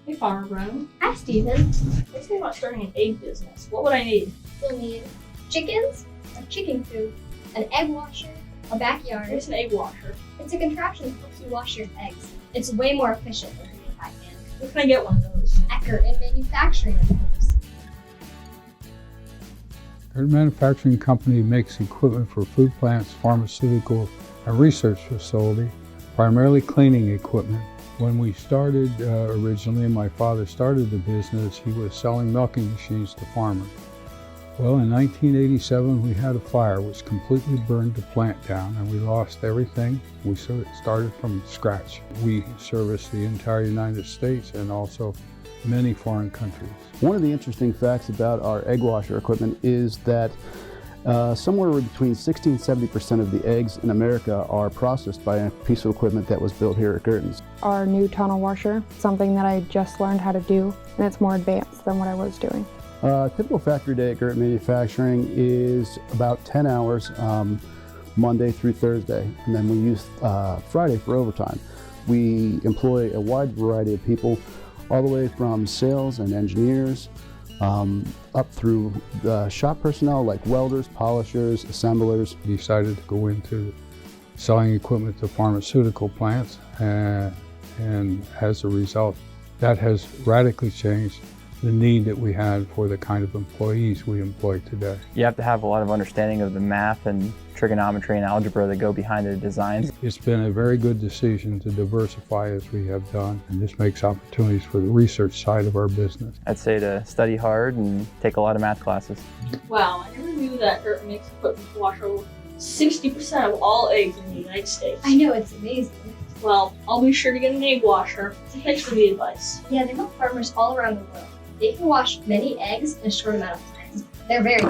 Hey, Farmer Brown. Hi, Steven. I was thinking about starting an egg business. What would I need? You'll need chickens, like chicken coop, an egg washer, a backyard. What's an egg washer? It's a contraption that helps you wash your eggs. It's way more efficient than cooking by hand. Where can I get one of those? At Gerton Manufacturing, of course. Our manufacturing company makes equipment for food plants, pharmaceutical, and research facility, primarily cleaning equipment. When we started originally, my father started the business, he was selling milking machines to farmers. Well, in 1987, we had a fire which completely burned the plant down and we lost everything. We started from scratch. We serviced the entire United States and also many foreign countries. One of the interesting facts about our egg washer equipment is that somewhere between 60 and 70% of the eggs in America are processed by a piece of equipment that was built here at Gerton's. Our new tunnel washer, something that I just learned how to do, and it's more advanced than what I was doing. A typical factory day at Gerton Manufacturing is about 10 hours Monday through Thursday, and then we use Friday for overtime. We employ a wide variety of people, all the way from sales and engineers, up through the shop personnel like welders, polishers, assemblers. We decided to go into selling equipment to pharmaceutical plants, and as a result, that has radically changed the need that we had for the kind of employees we employ today. You have to have a lot of understanding of the math and trigonometry and algebra that go behind the designs. It's been a very good decision to diversify as we have done, and this makes opportunities for the research side of our business. I'd say to study hard and take a lot of math classes. Wow, I never knew that Gerton makes equipment to wash over 60% of all eggs in the United States. I know, it's amazing. Well, I'll be sure to get an egg washer. Thanks for the advice. Yeah, they help farmers all around the world. They can wash many eggs in a short amount of time. They're very